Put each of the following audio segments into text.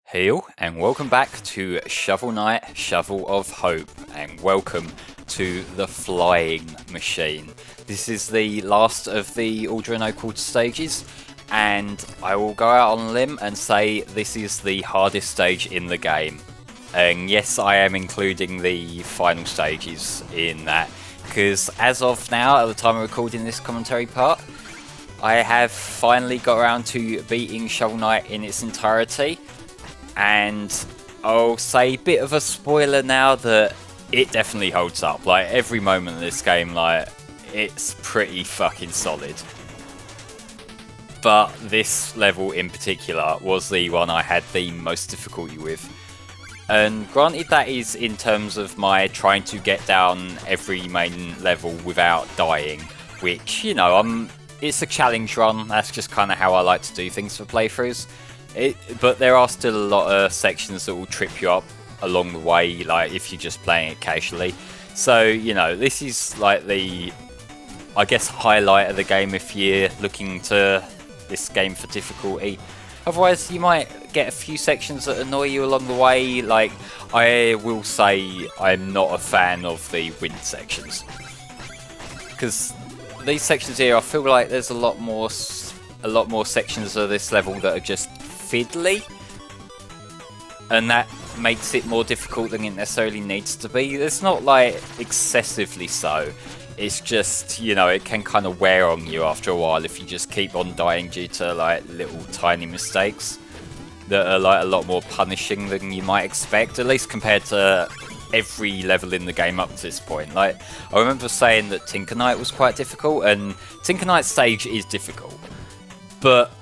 Hail and welcome back to Shovel Knight, Shovel of Hope, and welcome to the flying machine. This is the last of the Aldrino Quarter stages, and I will go out on a limb and say this is the hardest stage in the game. And yes, I am including the final stages in that, because as of now, at the time of recording this commentary part, I have finally got around to beating Shovel Knight in its entirety. And I'll say, bit of a spoiler now, that it definitely holds up. Like, every moment of this game, like, it's pretty fucking solid. But this level in particular was the one I had the most difficulty with. And granted, that is in terms of my trying to get down every main level without dying, which, you know, it's a challenge run. That's just kind of how I like to do things for playthroughs. But there are still a lot of sections that will trip you up along the way, like if you're just playing it casually. So, you know, this is like the, I guess, highlight of the game if you're looking to this game for difficulty. Otherwise, you might get a few sections that annoy you along the way. Like, I will say I'm not a fan of the wind sections, because these sections here, I feel like there's a lot more sections of this level that are just fiddly, and that makes it more difficult than it necessarily needs to be. It's not like excessively so, it's just, you know, it can kind of wear on you after a while if you just keep on dying due to like little tiny mistakes that are like a lot more punishing than you might expect, at least compared to every level in the game up to this point. Like, I remember saying that Tinker Knight was quite difficult, and Tinker Knight stage is difficult, but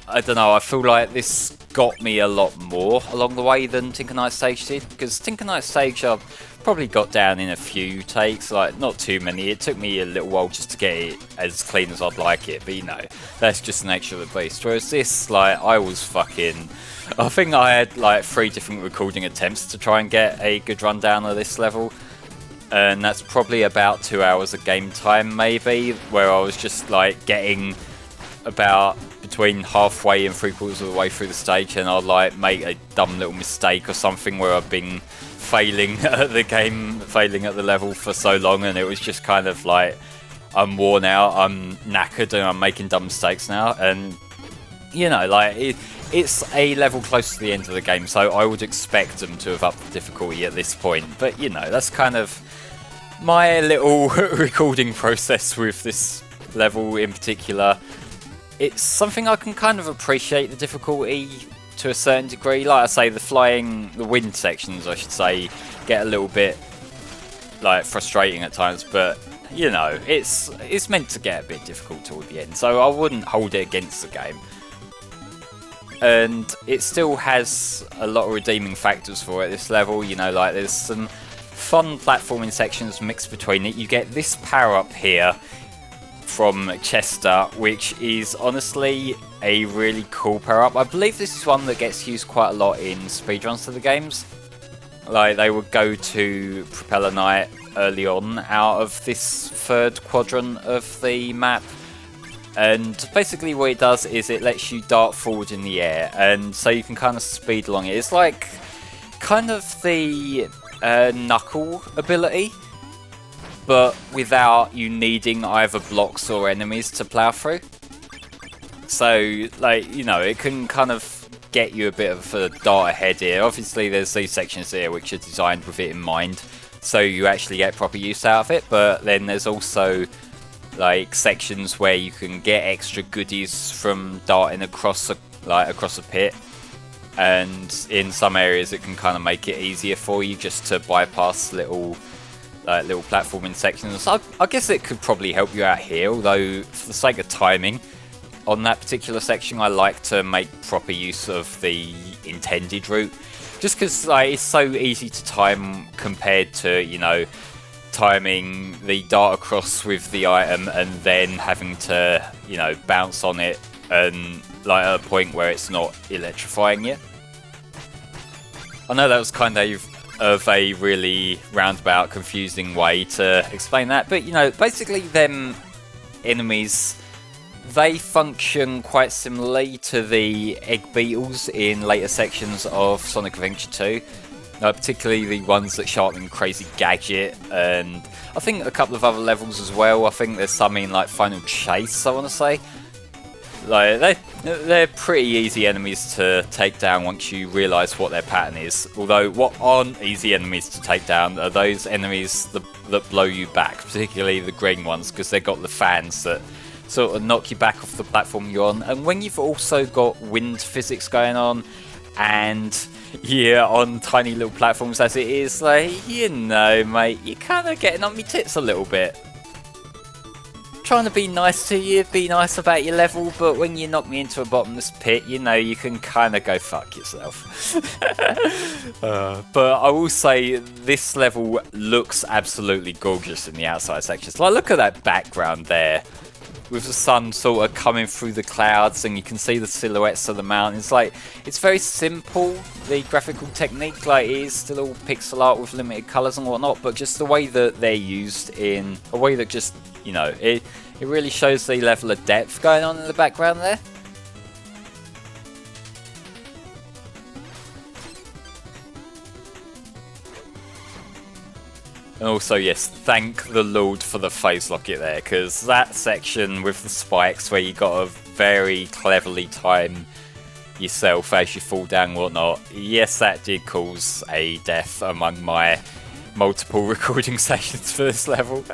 I don't know, I feel like this got me a lot more along the way than Tinker Knight stage did, because Tinker Knight stage I've probably got down in a few takes, like not too many. It took me a little while just to get it as clean as I'd like it, but you know, that's just the nature of the beast. Whereas this, like, I think I had like 3 different recording attempts to try and get a good rundown of this level, and that's probably about 2 hours of game time maybe, where I was just like getting about between halfway and 3/4 of the way through the stage, and I'll like make a dumb little mistake or something where I've been failing at the game, failing at the level for so long, and it was just kind of like, I'm worn out, I'm knackered, and I'm making dumb mistakes now. And you know, like, it's a level close to the end of the game, so I would expect them to have upped the difficulty at this point. But you know, that's kind of my little recording process with this level in particular. It's something I can kind of appreciate the difficulty to a certain degree. Like I say, the wind sections, I should say, get a little bit like frustrating at times, but you know, it's meant to get a bit difficult toward the end, so I wouldn't hold it against the game. And it still has a lot of redeeming factors for it, this level. You know, like, there's some fun platforming sections mixed between it. You get this power up here from Chester, which is honestly a really cool power up. I believe this is one that gets used quite a lot in speedruns of the games. Like, they would go to Propeller Knight early on out of this 3rd quadrant of the map, and basically what it does is it lets you dart forward in the air, and so you can kind of speed along it. It's like kind of the Knuckle ability, but without you needing either blocks or enemies to plow through. So, like, you know, it can kind of get you a bit of a dart ahead here. Obviously, there's these sections here which are designed with it in mind, so you actually get proper use out of it. But then there's also like sections where you can get extra goodies from darting across a pit, and in some areas it can kind of make it easier for you just to bypass little platforming sections. I guess it could probably help you out here, although for the sake of timing on that particular section, I like to make proper use of the intended route, just because like, it's so easy to time compared to, you know, timing the dart across with the item and then having to, you know, bounce on it and like at a point where it's not electrifying you. I know that was kind of a really roundabout, confusing way to explain that, but you know, basically them enemies They function quite similarly to the egg beetles in later sections of Sonic Adventure 2. Particularly the ones that show up in Crazy Gadget, and I think a couple of other levels as well. I think there's some in like Final Chase, I want to say. Like they're pretty easy enemies to take down once you realise what their pattern is. Although what aren't easy enemies to take down are those enemies that blow you back, particularly the green ones, because they've got the fans that sort of knock you back off the platform you're on. And when you've also got wind physics going on, and yeah, on tiny little platforms as it is, like, you know, mate, you're kind of getting on me tits a little bit. Trying to be nice to you, be nice about your level, but when you knock me into a bottomless pit, you know, you can kind of go fuck yourself. But I will say, this level looks absolutely gorgeous in the outside sections. Like, look at that background there, with the sun sort of coming through the clouds, and you can see the silhouettes of the mountains. Like, it's very simple, the graphical technique, like, it is still all pixel art with limited colours and whatnot, but just the way that they're used in a way that just, you know, it really shows the level of depth going on in the background there. And also, yes, thank the Lord for the phase locket there, because that section with the spikes where you got to very cleverly time yourself as you fall down and whatnot, yes, that did cause a death among my multiple recording sessions for this level.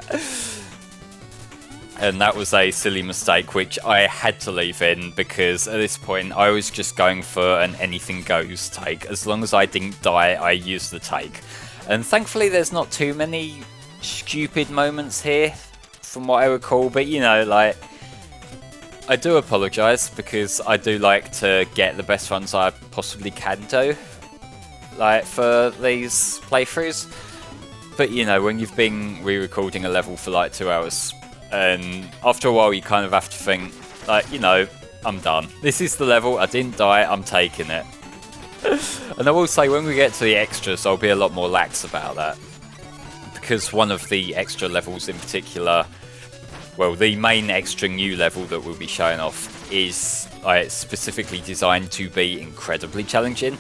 And that was a silly mistake which I had to leave in, because at this point I was just going for an anything goes take. As long as I didn't die, I used the take. And thankfully there's not too many stupid moments here from what I recall, but you know, like, I do apologise, because I do like to get the best runs I possibly can do, like, for these playthroughs. But you know, when you've been re-recording a level for like 2 hours, and after a while you kind of have to think, like, you know, I'm done. This is the level, I didn't die, I'm taking it. And I will say, when we get to the extras, I'll be a lot more lax about that. Because one of the extra levels in particular, well, the main extra new level that we'll be showing off is specifically designed to be incredibly challenging.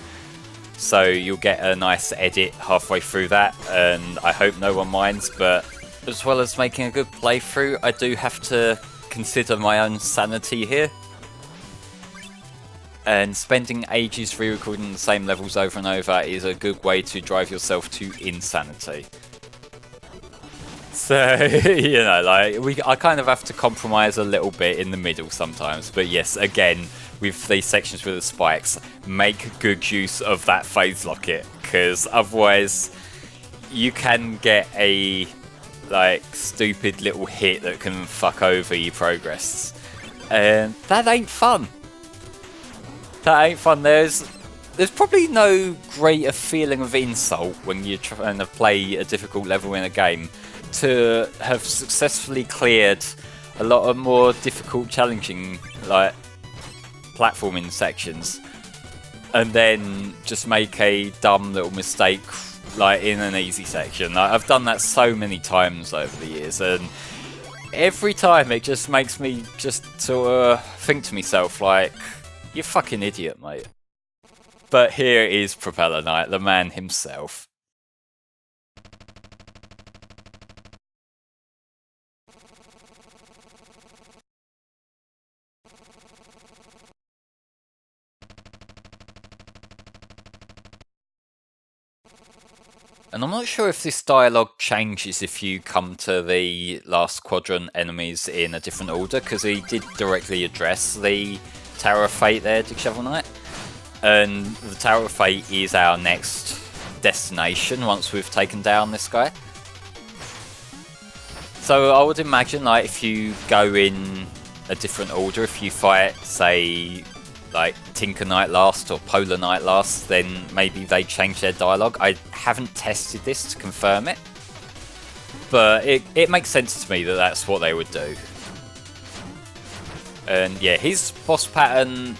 So you'll get a nice edit halfway through that, and I hope no one minds, but as well as making a good playthrough, I do have to consider my own sanity here. And spending ages re-recording the same levels over and over is a good way to drive yourself to insanity. So, you know, like, I kind of have to compromise a little bit in the middle sometimes. But yes, again, with these sections with the spikes, make good use of that phase locket, because otherwise you can get a, like, stupid little hit that can fuck over your progress. And that ain't fun. That ain't fun. There's probably no greater feeling of insult when you're trying to play a difficult level in a game to have successfully cleared a lot of more difficult, challenging, like, platforming sections, and then just make a dumb little mistake, like, in an easy section. Like, I've done that so many times over the years, and every time it just makes me just sort of think to myself, like, you fucking idiot, mate. But here is Propeller Knight, the man himself. And I'm not sure if this dialogue changes if you come to the last quadrant enemies in a different order, because he did directly address the Tower of Fate there, Dig Shovel Knight. And the Tower of Fate is our next destination once we've taken down this guy. So I would imagine, like, if you go in a different order, if you fight, say, like, Tinker Knight last or Polar Knight last, then maybe they change their dialogue. I haven't tested this to confirm it, but it makes sense to me that that's what they would do. And yeah, his boss pattern,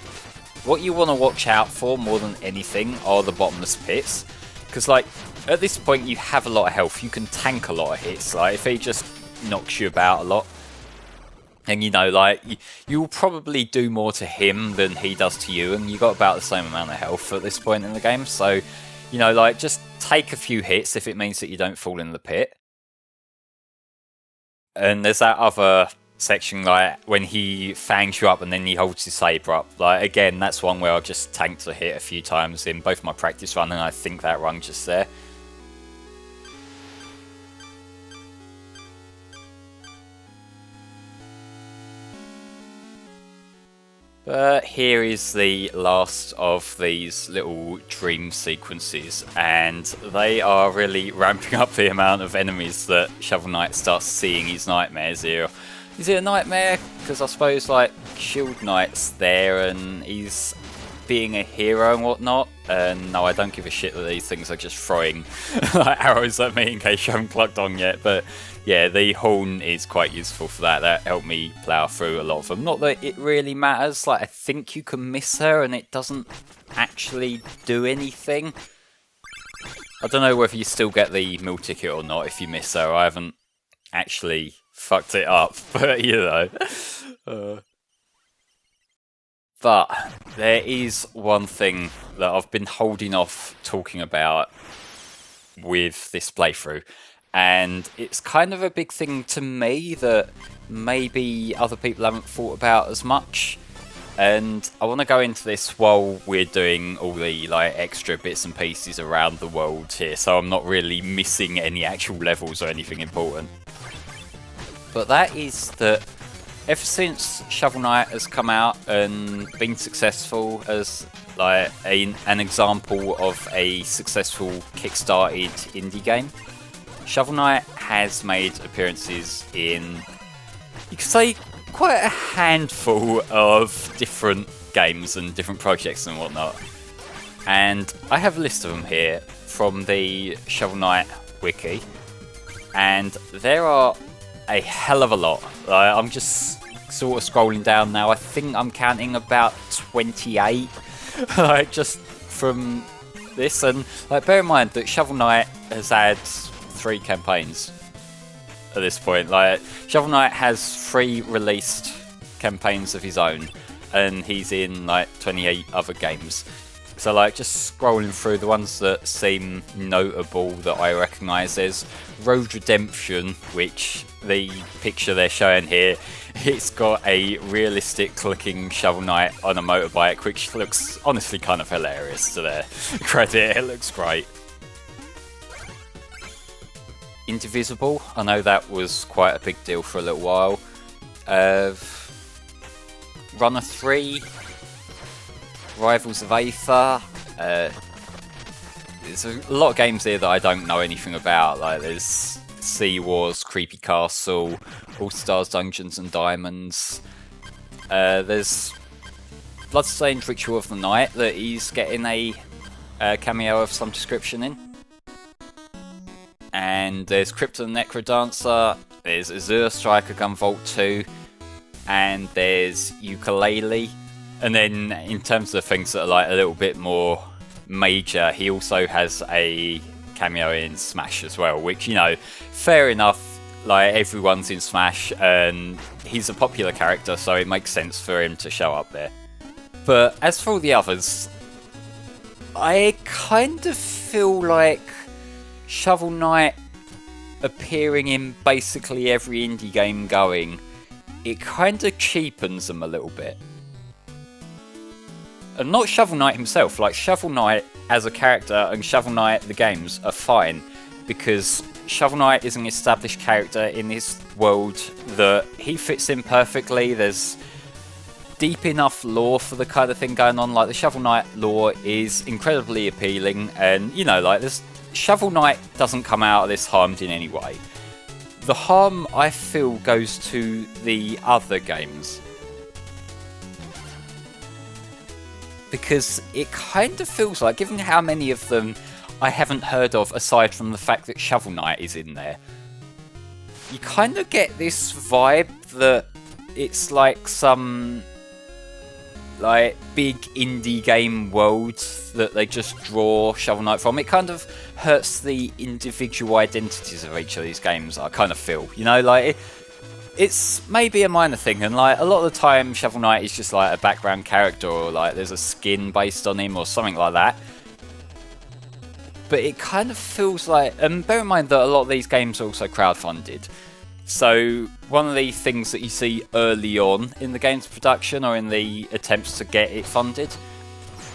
what you want to watch out for more than anything are the bottomless pits, because, like, at this point you have a lot of health, you can tank a lot of hits. Like, if he just knocks you about a lot, And you know, like, you'll probably do more to him than he does to you, and you got about the same amount of health at this point in the game. So, you know, like, just take a few hits if it means that you don't fall in the pit. And there's that other section, like, when he fangs you up and then he holds his saber up. Like, again, that's one where I just tanked a hit a few times in both my practice run and I think that run just there. But here is the last of these little dream sequences, and they are really ramping up the amount of enemies that Shovel Knight starts seeing his nightmares here. Is it a nightmare? Because I suppose, like, Shield Knight's there and he's being a hero and whatnot, and no, I don't give a shit that these things are just throwing like, arrows at me in case you haven't clocked on yet, but yeah, the horn is quite useful for that. That helped me plough through a lot of them. Not that it really matters, like I think you can miss her and it doesn't actually do anything. I don't know whether you still get the meal ticket or not if you miss her. I haven't actually fucked it up, but you know. But there is one thing that I've been holding off talking about with this playthrough, and it's kind of a big thing to me that maybe other people haven't thought about as much. And I want to go into this while we're doing all the like extra bits and pieces around the world here, so I'm not really missing any actual levels or anything important. But that is that ever since Shovel Knight has come out and been successful as like an example of a successful kickstarted indie game, Shovel Knight has made appearances in, you could say, quite a handful of different games and different projects and whatnot. And I have a list of them here from the Shovel Knight wiki, and there are a hell of a lot. I'm just sort of scrolling down now. I think I'm counting about 28 like just from this, and like bear in mind that Shovel Knight has had 3 campaigns at this point. Like Shovel Knight has 3 released campaigns of his own, and he's in like 28 other games. So like just scrolling through the ones that seem notable that I recognise, there's Road Redemption, which the picture they're showing here, it's got a realistic looking Shovel Knight on a motorbike, which looks honestly kind of hilarious to their credit. It looks great. Indivisible, I know that was quite a big deal for a little while. Runner 3, Rivals of Aether. There's a lot of games here that I don't know anything about. Like there's Sea Wars, Creepy Castle, All Stars Dungeons and Diamonds. There's Bloodstained Ritual of the Night that he's getting a cameo of some description in. And there's Crypto Necrodancer, there's Azure Striker Gunvolt 2, and there's Ukulele. And then in terms of things that are like a little bit more major, he also has a cameo in Smash as well, which, you know, fair enough, like everyone's in Smash and he's a popular character, so it makes sense for him to show up there. But as for all the others, I kind of feel like Shovel Knight appearing in basically every indie game going, it kind of cheapens them a little bit. And not Shovel Knight himself, like Shovel Knight as a character and Shovel Knight the games are fine, because Shovel Knight is an established character in this world that he fits in perfectly. There's deep enough lore for the kind of thing going on. Like the Shovel Knight lore is incredibly appealing, and you know, like this Shovel Knight doesn't come out of this harmed in any way. The harm, I feel, goes to the other games, because it kind of feels like, given how many of them I haven't heard of aside from the fact that Shovel Knight is in there, you kind of get this vibe that it's like some like big indie game world that they just draw Shovel Knight from. It kind of hurts the individual identities of each of these games, I kind of feel. You know, like it's maybe a minor thing, and like a lot of the time Shovel Knight is just like a background character, or like there's a skin based on him or something like that. But it kind of feels like, and bear in mind that a lot of these games are also crowdfunded. So one of the things that you see early on in the game's production or in the attempts to get it funded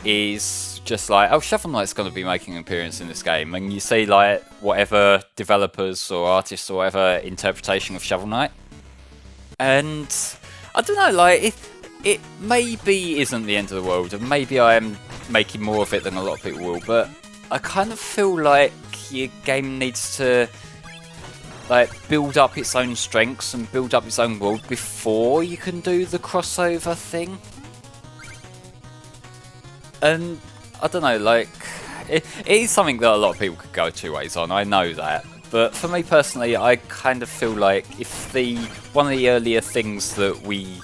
is just like, oh, Shovel Knight's going to be making an appearance in this game, and you see like whatever developers or artists or whatever interpretation of Shovel Knight. And I don't know, like it maybe isn't the end of the world, and maybe I am making more of it than a lot of people will, but I kind of feel like your game needs to like build up its own strengths and build up its own world before you can do the crossover thing. And I don't know, like it is something that a lot of people could go two ways on, I know that. But for me personally, I kind of feel like if one of the earlier things that we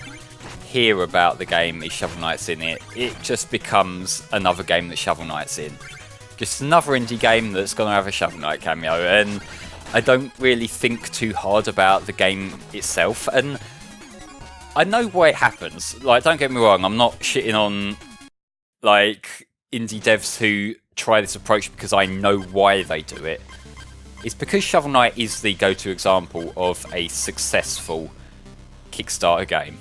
hear about the game is Shovel Knight's in it, it just becomes another game that Shovel Knight's in. Just another indie game that's going to have a Shovel Knight cameo, and I don't really think too hard about the game itself. And I know why it happens. Like, don't get me wrong, I'm not shitting on like indie devs who try this approach because I know why they do it. It's because Shovel Knight is the go-to example of a successful Kickstarter game.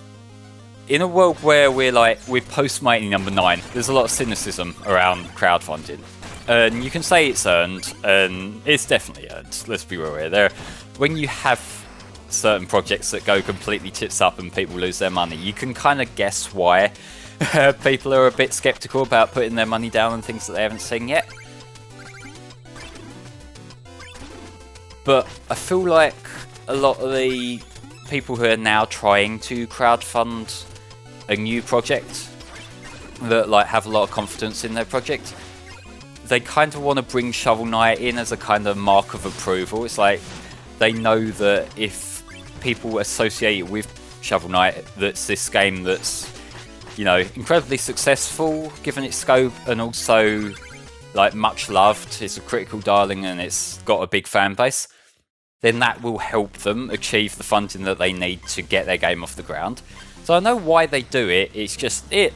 In a world where we're post-Mighty number 9, there's a lot of cynicism around crowdfunding. And you can say it's earned, and it's definitely earned, let's be real here. When you have certain projects that go completely tits up and people lose their money, you can kind of guess why people are a bit skeptical about putting their money down on things that they haven't seen yet. But I feel like a lot of the people who are now trying to crowdfund a new project that like have a lot of confidence in their project, they kind of want to bring Shovel Knight in as a kind of mark of approval. It's like they know that if people associate it with Shovel Knight, that's this game that's, you know, incredibly successful given its scope, and also like much loved. It's a critical darling and it's got a big fan base. Then that will help them achieve the funding that they need to get their game off the ground. So I know why they do it. It's just it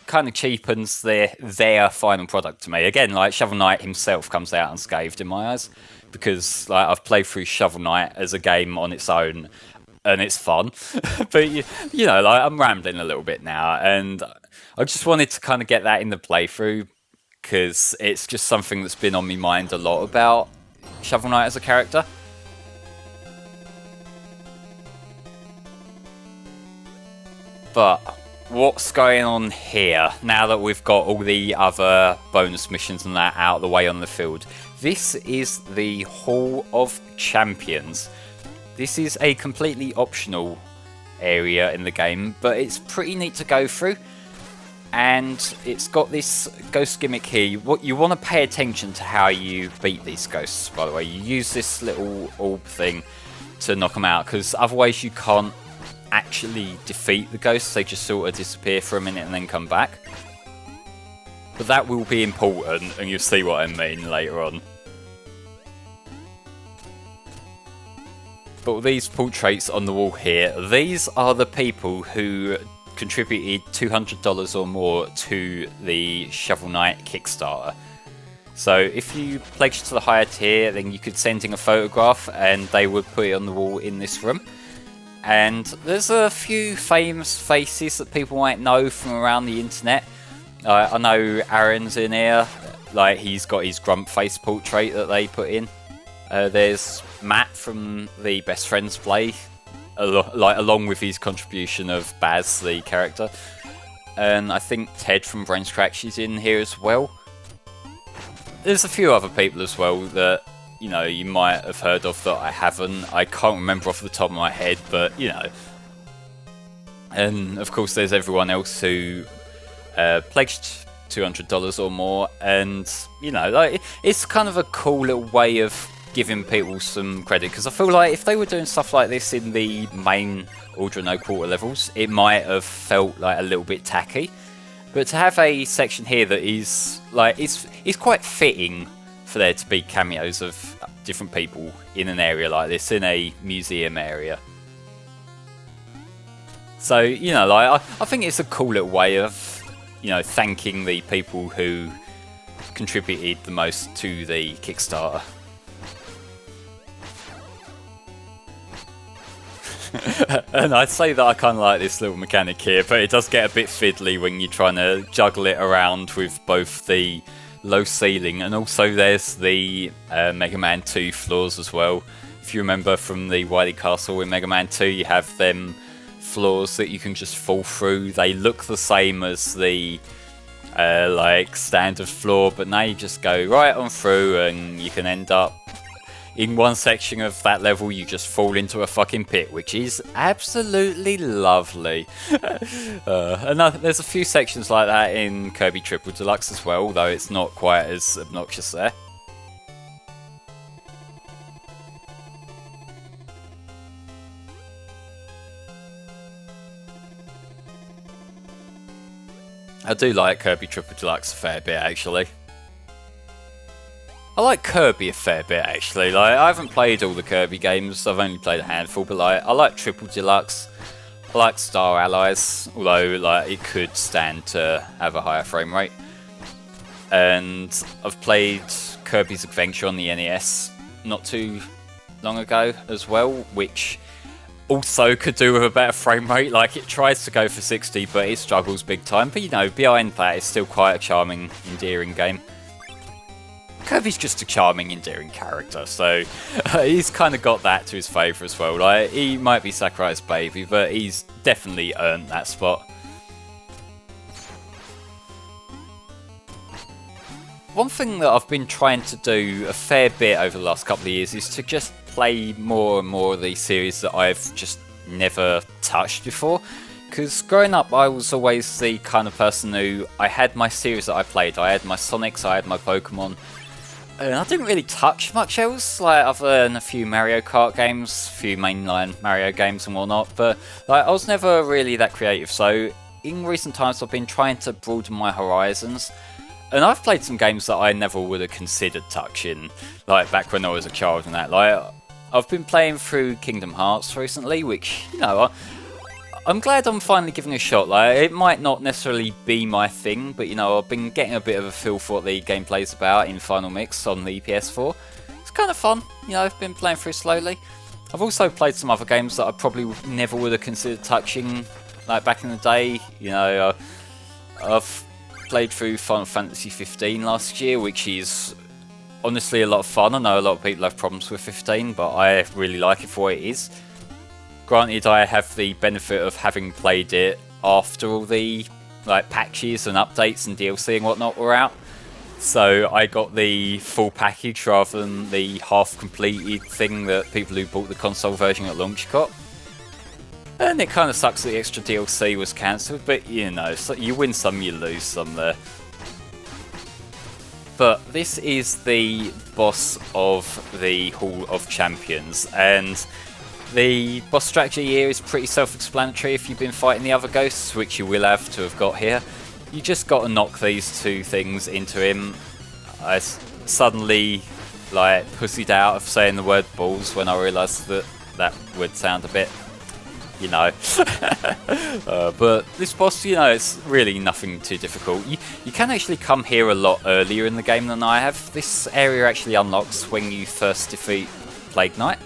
kind of cheapens their final product to me. Again, like Shovel Knight himself comes out unscathed in my eyes, because like I've played through Shovel Knight as a game on its own and it's fun. But you know, like I'm rambling a little bit now, and I just wanted to kind of get that in the playthrough because it's just something that's been on my mind a lot about Shovel Knight as a character. But what's going on here, now that we've got all the other bonus missions and that out of the way on the field? This is the Hall of Champions. This is a completely optional area in the game, but it's pretty neat to go through. And it's got this ghost gimmick here. What you want to pay attention to how you beat these ghosts, by the way. You use this little orb thing to knock them out, because otherwise you can't actually defeat the ghosts. They just sort of disappear for a minute and then come back. But that will be important, and you'll see what I mean later on. But these portraits on the wall here, these are the people who contributed $200 or more to the Shovel Knight Kickstarter. So if you pledge to the higher tier, then you could send in a photograph and they would put it on the wall in this room. And there's a few famous faces that people might know from around the internet. I know Aaron's in here, like he's got his grump face portrait that they put in. There's Matt from the Best Friends play, along with his contribution of Baz, the character. And I think Ted from Brains Crack, she's in here as well. There's a few other people as well that, you know, you might have heard of that I haven't. I can't remember off the top of my head, but, you know. And, of course, there's everyone else who pledged $200 or more. And, you know, like it's kind of a cool little way of giving people some credit. Because I feel like if they were doing stuff like this in the main Order No Quarter levels, it might have felt like a little bit tacky. But to have a section here that is, like, it's quite fitting for there to be cameos of different people in an area like this, in a museum area. So, you know, like I think it's a cool little way of, you know, thanking the people who contributed the most to the Kickstarter. And I'd say that I kind of like this little mechanic here, but it does get a bit fiddly when you're trying to juggle it around with both the low ceiling and also there's the Mega Man 2 floors as well. If you remember from the Wily Castle in Mega Man 2, you have them floors that you can just fall through. They look the same as the like standard floor, but now you just go right on through and you can end up in one section of that level you just fall into a fucking pit, which is absolutely lovely. And there's a few sections like that in Kirby Triple Deluxe as well, though it's not quite as obnoxious there. I do like Kirby Triple Deluxe a fair bit, actually. I like Kirby a fair bit, actually. Like, I haven't played all the Kirby games, I've only played a handful, but like, I like Triple Deluxe, I like Star Allies, although like it could stand to have a higher frame rate. And I've played Kirby's Adventure on the NES not too long ago as well, which also could do with a better frame rate. Like, it tries to go for 60, but it struggles big time. But you know, behind that, it's still quite a charming, endearing game. Kirby's just a charming, endearing character, so he's kind of got that to his favour as well. Like, he might be Sakurai's baby, but he's definitely earned that spot. One thing that I've been trying to do a fair bit over the last couple of years is to just play more and more of these series that I've just never touched before. Because growing up, I was always the kind of person who, I had my series that I played. I had my Sonics, I had my Pokemon, and I didn't really touch much else, like other than a few Mario Kart games, a few mainline Mario games and whatnot, but like, I was never really that creative. So in recent times I've been trying to broaden my horizons, and I've played some games that I never would have considered touching, like back when I was a child and that. Like, I've been playing through Kingdom Hearts recently, which, you know, I'm glad I'm finally giving it a shot. Like, it might not necessarily be my thing, but you know, I've been getting a bit of a feel for what the gameplay's about in Final Mix on the PS4. It's kind of fun, you know, I've been playing through slowly. I've also played some other games that I probably never would have considered touching, like back in the day. You know, I've played through Final Fantasy 15 last year, which is honestly a lot of fun. I know a lot of people have problems with 15, but I really like it for what it is. Granted, I have the benefit of having played it after all the like patches and updates and DLC and whatnot were out, so I got the full package rather than the half-completed thing that people who bought the console version at launch got. And it kind of sucks that the extra DLC was cancelled, but you know, so you win some, you lose some there. But this is the boss of the Hall of Champions, and the boss strategy here is pretty self-explanatory if you've been fighting the other ghosts, which you will have to have got here. You just got to knock these two things into him. I suddenly like pussied out of saying the word balls when I realised that that would sound a bit, you know. But this boss, you know, it's really nothing too difficult. You can actually come here a lot earlier in the game than I have. This area actually unlocks when you first defeat Plague Knight.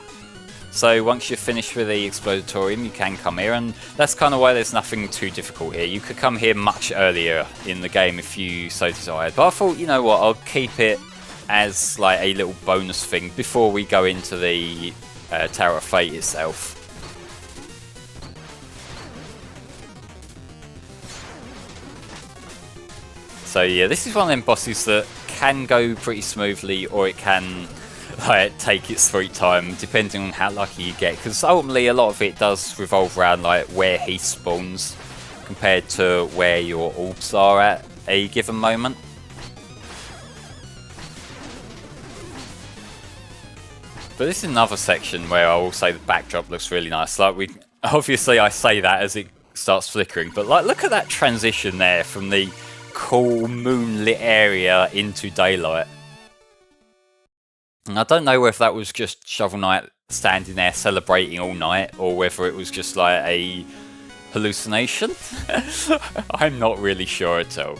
So once you're finished with the Explodatorium, you can come here, and that's kind of why there's nothing too difficult here. You could come here much earlier in the game if you so desired, but I thought, you know what, I'll keep it as like a little bonus thing before we go into the Tower of Fate itself. So yeah, this is one of them bosses that can go pretty smoothly, or it can like take its sweet time, depending on how lucky you get, because ultimately a lot of it does revolve around like where he spawns compared to where your orbs are at a given moment. But this is another section where I will say the backdrop looks really nice. Like, obviously I say that as it starts flickering, but like, look at that transition there from the cool moonlit area into daylight. And I don't know whether that was just Shovel Knight standing there celebrating all night, or whether it was just like a hallucination? I'm not really sure at all.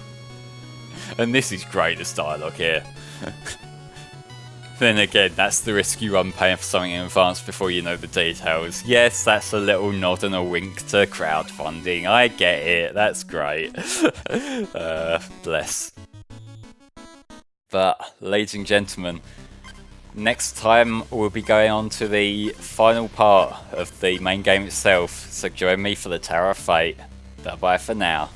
And this is great, this dialogue here. Then again, that's the risk you run paying for something in advance before you know the details. Yes, that's a little nod and a wink to crowdfunding. I get it, that's great. Bless. But, ladies and gentlemen, next time we'll be going on to the final part of the main game itself, so join me for the Tower of Fate. Bye bye for now.